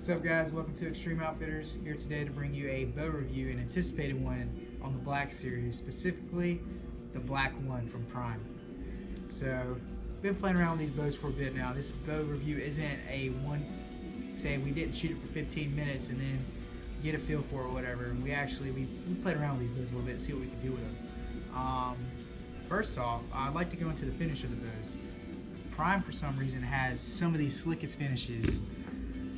What's up, guys? Welcome to Extreme Outfitters. Here today to bring you a bow review, an anticipated one on the Black series, specifically the Black one from Prime. So, been playing around with these bows for a bit now. This bow review isn't a one, say we didn't shoot it for 15 minutes and then get a feel for it or whatever. We played around with these bows a little bit and see what we could do with them. First off, I'd like to go into the finish of the bows. Prime, for some reason, has some of these slickest finishes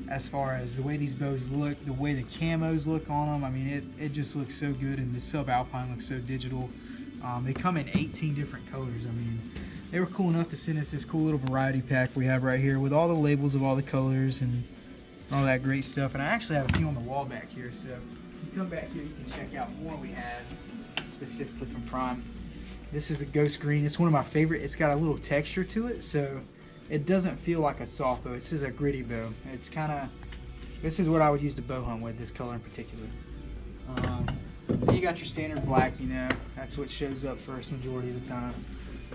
as far as the way these bows look, the way the camos look on them. I mean, it just looks so good, and the Subalpine looks so digital. They come in 18 different colors. I mean, they were cool enough to send us this cool little variety pack we have right here with all the labels of all the colors and all that great stuff. And I actually have a few on the wall back here, so if you come back here, you can check out more we have specifically from Prime. This is the Ghost Green. It's one of my favorite. It's got a little texture to it, so it doesn't feel like a soft bow. This is a gritty bow. It's kind of, this is what I would use to bow hunt with, this color in particular. Then you got your standard black, you know, that's what shows up first majority of the time.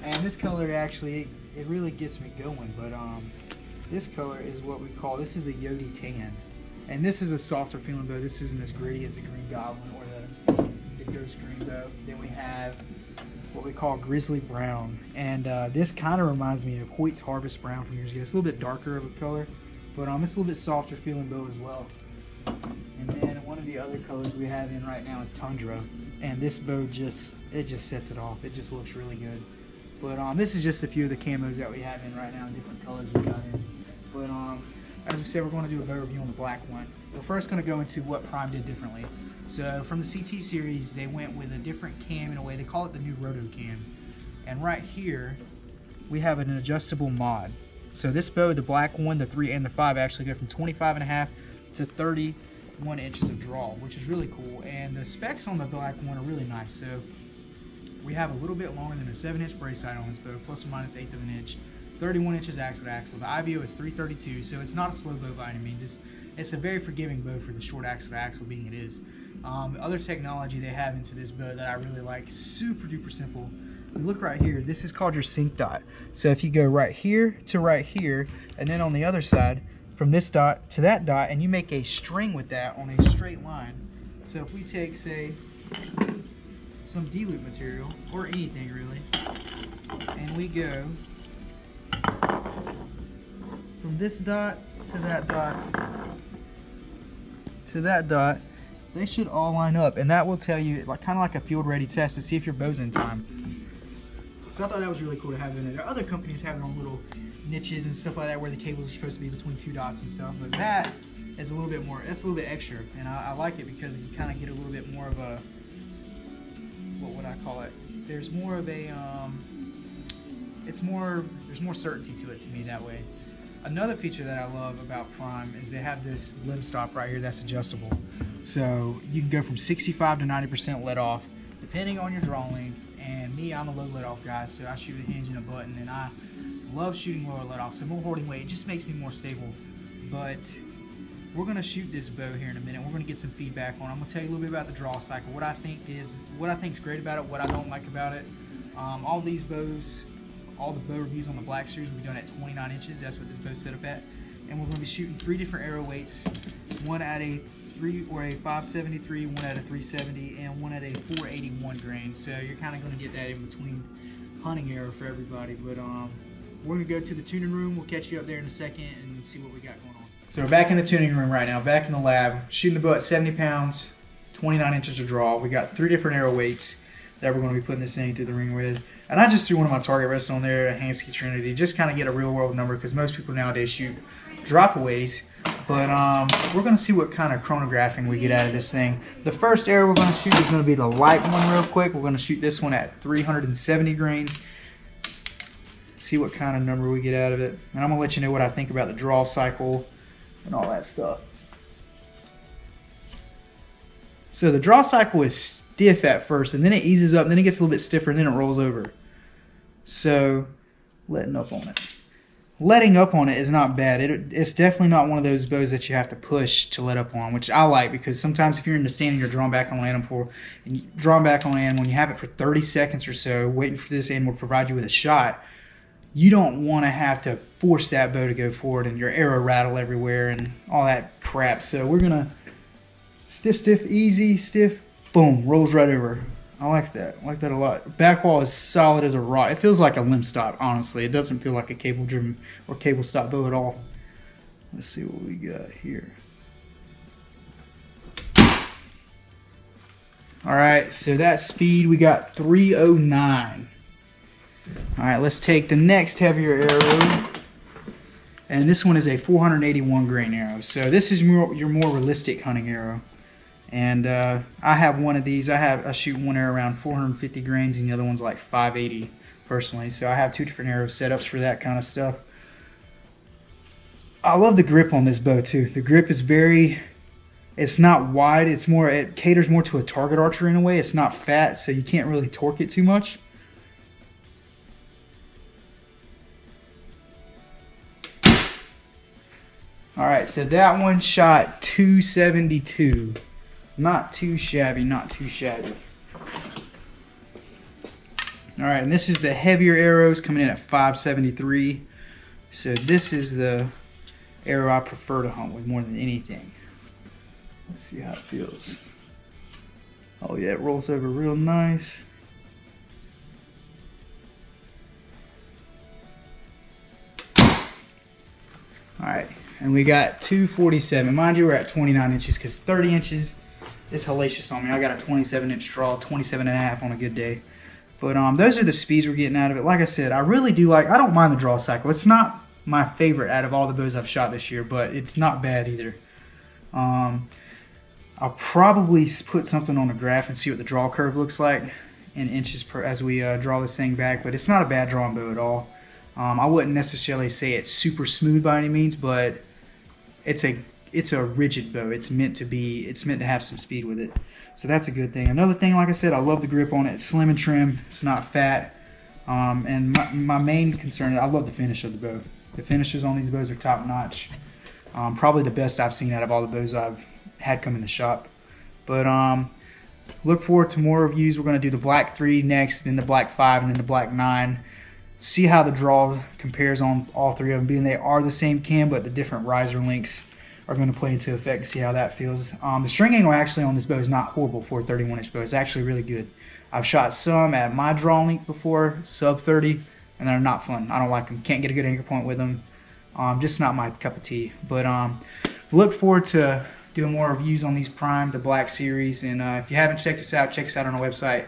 And this color actually, it really gets me going, but this color is what we call, this is the Yodi Tan. And this is a softer feeling bow. This isn't as gritty as the Green Goblin or the Ghost Green bow. Then we have what we call Grizzly Brown, and this kind of reminds me of Hoyt's Harvest Brown from years ago. It's a little bit darker of a color, but it's a little bit softer feeling bow as well. And then one of the other colors we have in right now is Tundra, and this bow just sets it off. It just looks really good. But this is just a few of the camos that we have in right now, different colors we got in. But as we said, we're going to do a bow review on the black one. We're first going to go into what Prime did differently. So from the CT series, they went with a different cam in a way. They call it the new Roto cam. And right here, we have an adjustable mod. So this bow, the black one, the 3 and the 5, actually go from 25.5 to 31 inches of draw, which is really cool. And the specs on the black one are really nice. So we have a little bit longer than a 7-inch brace sight on this bow, plus or minus 1/8 of an inch. 31 inches axle to axle. The IVO is 332, so it's not a slow bow by any means. It's a very forgiving bow for the short axle to axle being it is. Other technology they have into this bow that I really like, super duper simple. You look right here, this is called your sync dot. So if you go right here to right here, and then on the other side, from this dot to that dot, and you make a string with that on a straight line. So if we take, say, some D-loop material, or anything really, and we go from this dot to that dot to that dot, they should all line up, and that will tell you, like kind of like a field ready test to see if your bow's in time. So I thought that was really cool to have in there. Other companies have their own little niches and stuff like that where the cables are supposed to be between 2 dots and stuff, but that is a little bit more, that's a little bit extra, and I like it because you kind of get a little bit more of a, what would I call it? There's more of a, there's more certainty to it to me that way. Another feature that I love about Prime is they have this limb stop right here that's adjustable. So you can go from 65 to 90% let off, depending on your draw length. And me, I'm a low let off guy, so I shoot a hinge and a button, and I love shooting lower let off. So more holding weight, it just makes me more stable. But we're gonna shoot this bow here in a minute. We're gonna get some feedback on it. I'm gonna tell you a little bit about the draw cycle, what I think is great about it, what I don't like about it. All these bows, all the bow reviews on the Black series will be done at 29 inches. That's what this bow's set up at. And we're going to be shooting 3 different arrow weights, one at a 573, one at a 370, and one at a 481 grain. So you're kind of going to get that in between hunting arrow for everybody. But we're going to go to the tuning room. We'll catch you up there in a second and see what we got going on. So we're back in the tuning room right now, back in the lab, shooting the bow at 70 pounds, 29 inches of draw. We got 3 different arrow weights that we're going to be putting this thing through the ring with. And I just threw one of my target rests on there, a Hamsky Trinity, just kind of get a real world number because most people nowadays shoot drop-aways. But we're going to see what kind of chronographing we get out of this thing. The first arrow we're going to shoot is going to be the light one real quick. We're going to shoot this one at 370 grains. See what kind of number we get out of it. And I'm going to let you know what I think about the draw cycle and all that stuff. So the draw cycle is stiff at first, and then it eases up, and then it gets a little bit stiffer, and then it rolls over. So letting up on it. Letting up on it is not bad. It's definitely not one of those bows that you have to push to let up on, which I like because sometimes if you're in the stand and you're drawn back on an animal, and when you have it for 30 seconds or so, waiting for this animal to provide you with a shot, you don't want to have to force that bow to go forward and your arrow rattle everywhere and all that crap. So we're gonna stiff, easy, stiff, boom, rolls right over. I like that. I like that a lot. Back wall is solid as a rock. It feels like a limb stop, honestly. It doesn't feel like a cable driven or cable stop bow at all. Let's see what we got here. All right, so that speed, we got 309. All right, let's take the next heavier arrow. And this one is a 481 grain arrow. So this is your more realistic hunting arrow. And I have one of these. I shoot one arrow around 450 grains and the other one's like 580 personally. So I have two different arrow setups for that kind of stuff. I love the grip on this bow too. The grip is it's not wide. It caters more to a target archer in a way. It's not fat, so you can't really torque it too much. All right, so that one shot 272. Not too shabby, not too shabby. All right, and this is the heavier arrows coming in at 573. So this is the arrow I prefer to hunt with more than anything. Let's see how it feels. Oh yeah, it rolls over real nice. All right, and we got 247. Mind you, we're at 29 inches because 30 inches is hellacious on me. I got a 27-inch draw, 27.5 on a good day. But those are the speeds we're getting out of it. Like I said, I really do I don't mind the draw cycle. It's not my favorite out of all the bows I've shot this year, but it's not bad either. I'll probably put something on a graph and see what the draw curve looks like in inches per as we draw this thing back, but it's not a bad drawing bow at all. I wouldn't necessarily say it's super smooth by any means, but it's a rigid bow. It's meant to have some speed with it. So that's a good thing. Another thing, like I said, I love the grip on it. It's slim and trim. It's not fat. And my main concern, I love the finish of the bow. The finishes on these bows are top notch. Probably the best I've seen out of all the bows I've had come in the shop. But look forward to more reviews. We're going to do the Black 3 next, then the Black 5, and then the Black 9. See how the draw compares on all three of them, being they are the same cam, but the different riser links are going to play into effect and see how that feels. The string angle actually on this bow is not horrible for a 31-inch bow. It's actually really good. I've shot some at my draw length before, sub 30, and they're not fun. I don't like them. Can't get a good anchor point with them. Just not my cup of tea. But look forward to doing more reviews on these Prime, the Black series. And if you haven't checked us out on our website,